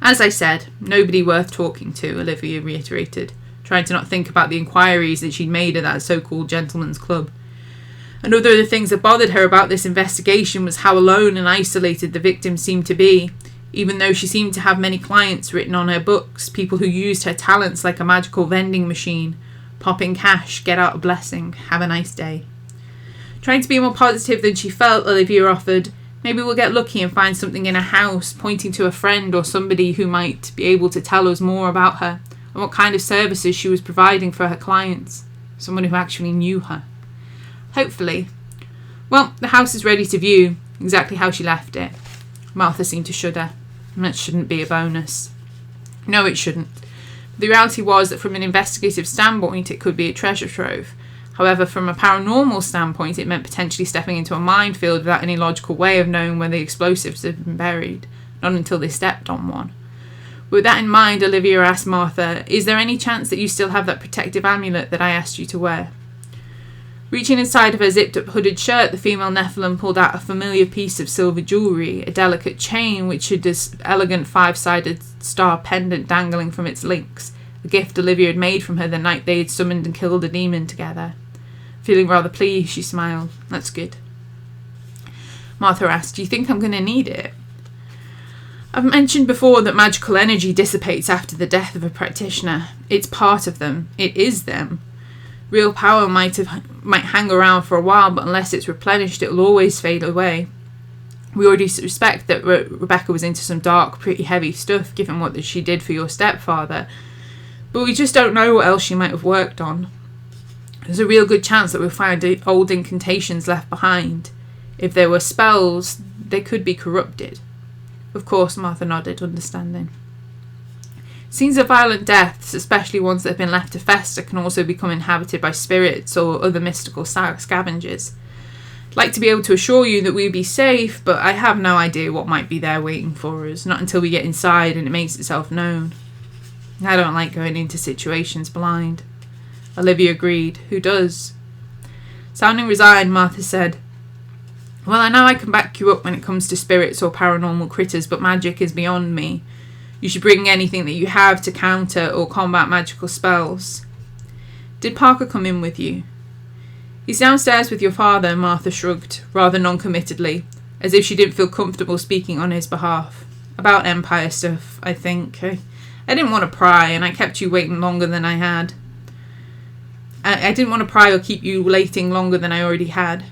Speaker 1: As I said, nobody worth talking to, Olivia reiterated, trying to not think about the inquiries that she'd made at that so-called gentleman's club. Another of the things that bothered her about this investigation was how alone and isolated the victim seemed to be, even though she seemed to have many clients written on her books, people who used her talents like a magical vending machine, pop in cash, get out a blessing, have a nice day. Trying to be more positive than she felt, Olivia offered, maybe we'll get lucky and find something in her house, pointing to a friend or somebody who might be able to tell us more about her and what kind of services she was providing for her clients, someone who actually knew her. Hopefully. Well, the house is ready to view, exactly how she left it. Martha seemed to shudder. That shouldn't be a bonus. No, it shouldn't. The reality was that from an investigative standpoint, it could be a treasure trove. However, from a paranormal standpoint, it meant potentially stepping into a minefield without any logical way of knowing where the explosives had been buried, not until they stepped on one. With that in mind, Olivia asked Martha, is there any chance that you still have that protective amulet that I asked you to wear? Reaching inside of her zipped-up hooded shirt, the female Nephilim pulled out a familiar piece of silver jewellery, a delicate chain which had this elegant five-sided star pendant dangling from its links, a gift Olivia had made from her the night they had summoned and killed a demon together. Feeling rather pleased, she smiled. That's good. Martha asked, do you think I'm going to need it? I've mentioned before that magical energy dissipates after the death of a practitioner. It's part of them. It is them. Real power might hang around for a while, but unless it's replenished, it will always fade away. We already suspect that Rebecca was into some dark, pretty heavy stuff, given what she did for your stepfather. But we just don't know what else she might have worked on. There's a real good chance that we'll find old incantations left behind. If there were spells, they could be corrupted. Of course, Martha nodded, understanding. Scenes of violent deaths, especially ones that have been left to fester, can also become inhabited by spirits or other mystical scavengers. I'd like to be able to assure you that we'd be safe, but I have no idea what might be there waiting for us, not until we get inside and it makes itself known. I don't like going into situations blind. Olivia agreed. Who does? Sounding resigned, Martha said, well, I know I can back you up when it comes to spirits or paranormal critters, but magic is beyond me. You should bring anything that you have to counter or combat magical spells. Did Parker come in with you? He's downstairs with your father, Martha shrugged, rather non-committedly, as if she didn't feel comfortable speaking on his behalf. About Empire stuff, I think. I didn't want to pry, and I kept you waiting longer than I had. I didn't want to pry or keep you waiting longer than I already had.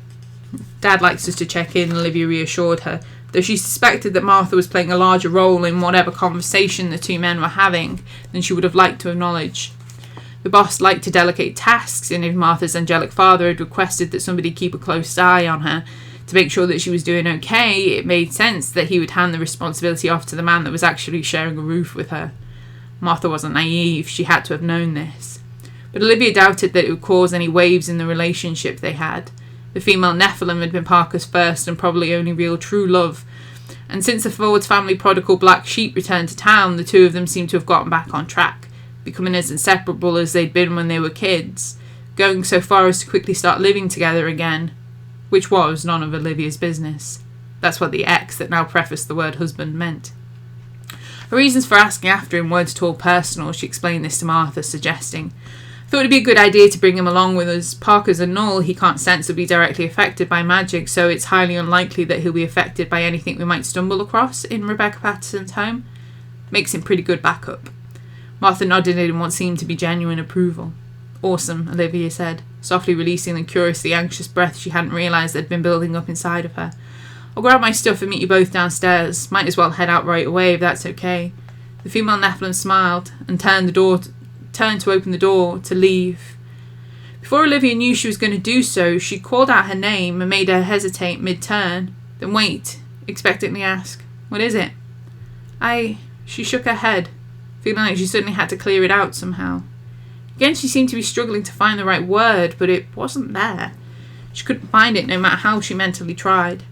Speaker 1: Dad likes us to check in, Olivia reassured her, though she suspected that Martha was playing a larger role in whatever conversation the two men were having than she would have liked to acknowledge. The boss liked to delegate tasks, and if Martha's angelic father had requested that somebody keep a close eye on her to make sure that she was doing okay, it made sense that he would hand the responsibility off to the man that was actually sharing a roof with her. Martha wasn't naive, she had to have known this. But Olivia doubted that it would cause any waves in the relationship they had. The female Nephilim had been Parker's first and probably only real true love, and since the Forwards family prodigal black sheep returned to town, the two of them seemed to have gotten back on track, becoming as inseparable as they'd been when they were kids, going so far as to quickly start living together again, which was none of Olivia's business. That's what the X that now prefaced the word husband meant. Her reasons for asking after him weren't at all personal. She explained this to Martha, suggesting, thought it'd be a good idea to bring him along with us. Parker's a null, he can't sensibly directly affected by magic, so it's highly unlikely that he'll be affected by anything we might stumble across in Rebecca Patterson's home. Makes him pretty good backup. Martha nodded in what seemed to be genuine approval. Awesome, Olivia said, softly releasing the curiously anxious breath she hadn't realised had been building up inside of her. I'll grab my stuff and meet you both downstairs. Might as well head out right away if that's okay. The female Nephilim smiled and turned to open the door to leave. Before Olivia knew she was going to do so, she called out her name and made her hesitate mid-turn. Then wait, expectantly ask, "What is it?" She shook her head, feeling like she suddenly had to clear it out somehow. Again, she seemed to be struggling to find the right word, but it wasn't there. She couldn't find it no matter how she mentally tried.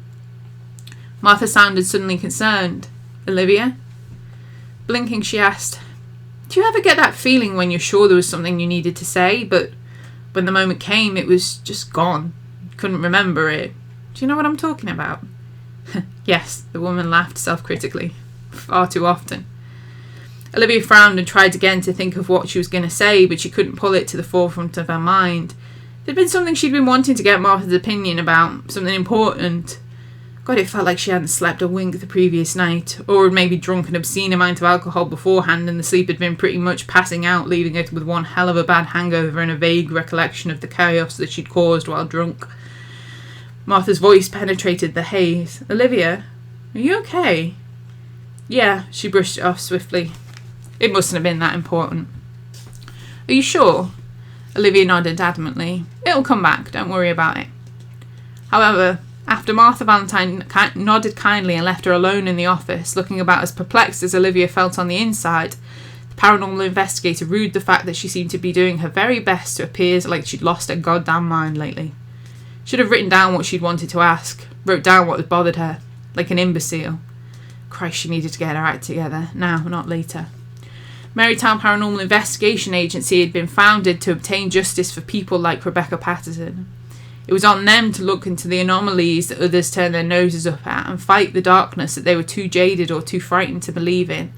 Speaker 1: Martha sounded suddenly concerned. "Olivia?" Blinking, she asked, "Do you ever get that feeling when you're sure there was something you needed to say, but when the moment came, it was just gone? Couldn't remember it. Do you know what I'm talking about?" Yes, the woman laughed self-critically. Far too often. Olivia frowned and tried again to think of what she was going to say, but she couldn't pull it to the forefront of her mind. There'd been something she'd been wanting to get Martha's opinion about, something important. God, it felt like she hadn't slept a wink the previous night, or had maybe drunk an obscene amount of alcohol beforehand, and the sleep had been pretty much passing out, leaving her with one hell of a bad hangover and a vague recollection of the chaos that she'd caused while drunk. Martha's voice penetrated the haze. "Olivia, are you okay?" "Yeah," she brushed it off swiftly. It mustn't have been that important. "Are you sure?" Olivia nodded adamantly. "It'll come back, don't worry about it." However, after Martha Valentine nodded kindly and left her alone in the office, looking about as perplexed as Olivia felt on the inside, the paranormal investigator rued the fact that she seemed to be doing her very best to appear like she'd lost her goddamn mind lately. Should have written down what she'd wanted to ask, wrote down what had bothered her, like an imbecile. Christ, she needed to get her act together, now, not later. Marytown Paranormal Investigation Agency had been founded to obtain justice for people like Rebecca Patterson. It was on them to look into the anomalies that others turned their noses up at and fight the darkness that they were too jaded or too frightened to believe in.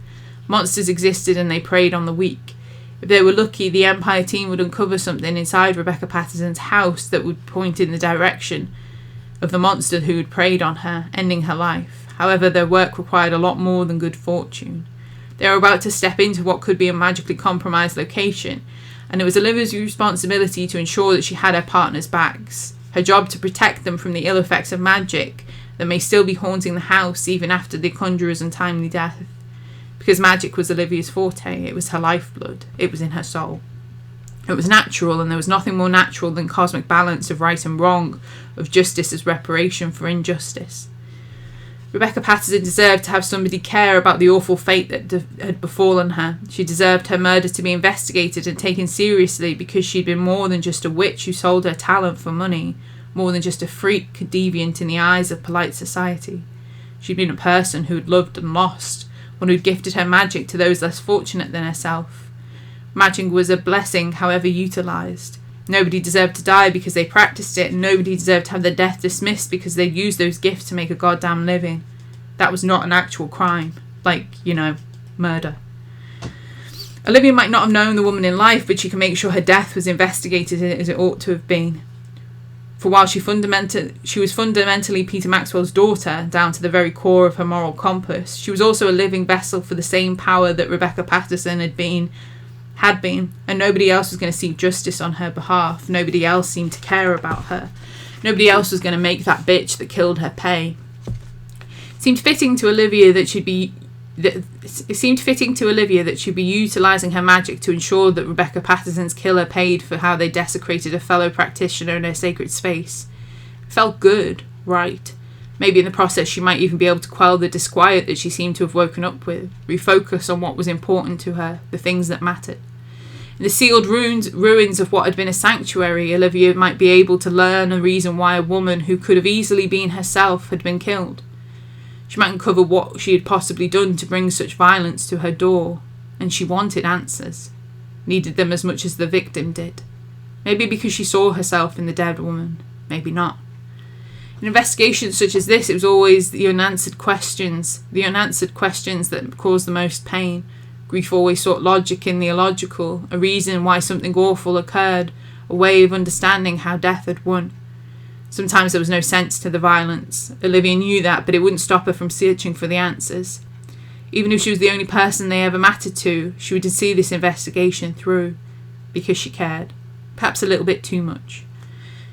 Speaker 1: Monsters existed and they preyed on the weak. If they were lucky, the Empire team would uncover something inside Rebecca Patterson's house that would point in the direction of the monster who had preyed on her, ending her life. However, their work required a lot more than good fortune. They were about to step into what could be a magically compromised location, and it was Olivia's responsibility to ensure that she had her partner's backs. Her job to protect them from the ill effects of magic that may still be haunting the house even after the conjurer's untimely death. Because magic was Olivia's forte, it was her lifeblood, it was in her soul. It was natural, and there was nothing more natural than cosmic balance of right and wrong, of justice as reparation for injustice. Rebecca Patterson deserved to have somebody care about the awful fate that had befallen her. She deserved her murder to be investigated and taken seriously because she'd been more than just a witch who sold her talent for money, more than just a freak deviant in the eyes of polite society. She'd been a person who had loved and lost, one who'd gifted her magic to those less fortunate than herself. Magic was a blessing, however utilised. Nobody deserved to die because they practiced it, and nobody deserved to have their death dismissed because they'd used those gifts to make a goddamn living. That was not an actual crime. Like, murder. Olivia might not have known the woman in life, but she can make sure her death was investigated as it ought to have been. For while she was fundamentally Peter Maxwell's daughter, down to the very core of her moral compass, she was also a living vessel for the same power that Rebecca Patterson had been, and nobody else was going to seek justice on her behalf. Nobody else seemed to care about her. Nobody else was going to make that bitch that killed her pay. It seemed fitting to Olivia that she'd be utilising her magic to ensure that Rebecca Patterson's killer paid for how they desecrated a fellow practitioner in her sacred space. It felt good, right. Maybe in the process she might even be able to quell the disquiet that she seemed to have woken up with, refocus on what was important to her, the things that mattered. In the sealed ruins of what had been a sanctuary, Olivia might be able to learn a reason why a woman who could have easily been herself had been killed. She might uncover what she had possibly done to bring such violence to her door, and she wanted answers, needed them as much as the victim did. Maybe because she saw herself in the dead woman, maybe not. In investigations such as this, it was always the unanswered questions that caused the most pain. Grief always sought logic in the illogical, a reason why something awful occurred, a way of understanding how death had won. Sometimes there was no sense to the violence. Olivia knew that, but it wouldn't stop her from searching for the answers. Even if she was the only person they ever mattered to, she would see this investigation through, because she cared. Perhaps a little bit too much.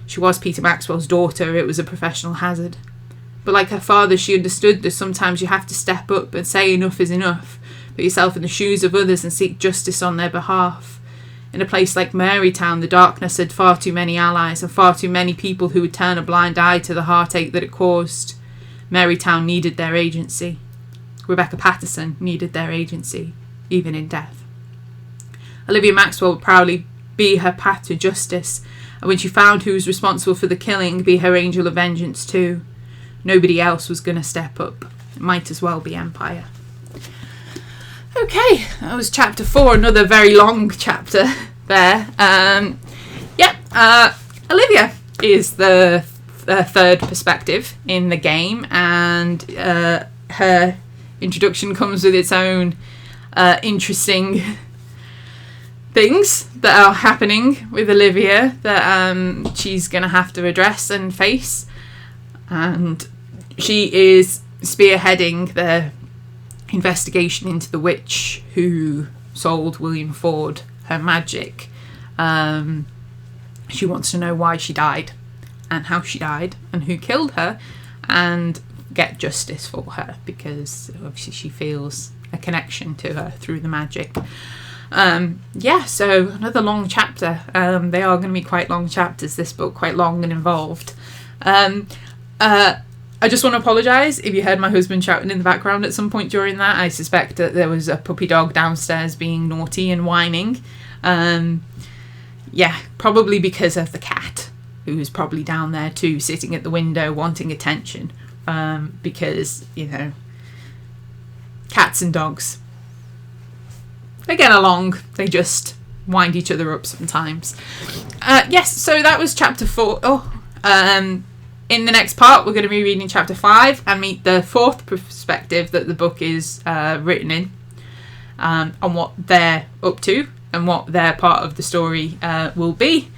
Speaker 1: She was Peter Maxwell's daughter, it was a professional hazard. But like her father, she understood that sometimes you have to step up and say enough is enough, put yourself in the shoes of others and seek justice on their behalf. In a place like Marytown, the darkness had far too many allies and far too many people who would turn a blind eye to the heartache that it caused. Marytown needed their agency. Rebecca Patterson needed their agency, even in death. Olivia Maxwell would proudly be her path to justice, and when she found who was responsible for the killing, be her angel of vengeance too. Nobody else was going to step up. It might as well be Empire. Okay, that was chapter 4, another very long chapter there. Olivia is the third perspective in the game, and her introduction comes with its own interesting things that are happening with Olivia that she's going to have to address and face. And she is spearheading the investigation into the witch who sold William Ford her magic. She wants to know why she died and how she died and who killed her, and get justice for her, because obviously she feels a connection to her through the magic. So another long chapter. They are going to be quite long chapters, this book, quite long and involved. I just want to apologise if you heard my husband shouting in the background at some point during that. I suspect that there was a puppy dog downstairs being naughty and whining. Probably because of the cat, who was probably down there too, sitting at the window wanting attention. Because, cats and dogs, they get along, they just wind each other up sometimes. So that was chapter 4. In the next part, we're going to be reading chapter 5 and meet the fourth perspective that the book is written in, on what they're up to and what their part of the story will be,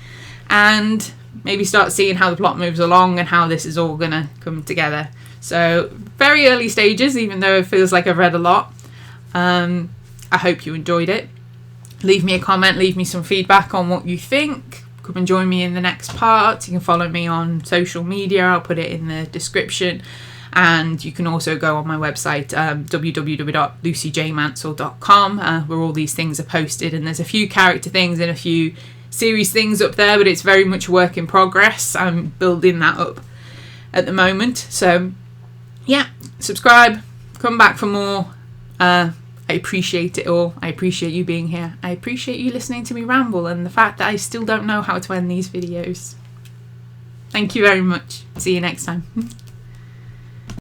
Speaker 1: and maybe start seeing how the plot moves along and how this is all going to come together. So, very early stages, even though it feels like I've read a lot. I hope you enjoyed it. Leave me a comment, leave me some feedback on what you think. Come and join me in the next part. You can follow me on social media. I'll put it in the description. And you can also go on my website, www.luciejmansell.com, where all these things are posted. And there's a few character things and a few series things up there, but it's very much a work in progress. I'm building that up at the moment. So, subscribe. Come back for more. I appreciate it all. I appreciate you being here. I appreciate you listening to me ramble, and the fact that I still don't know how to end these videos. Thank you very much. See you next time.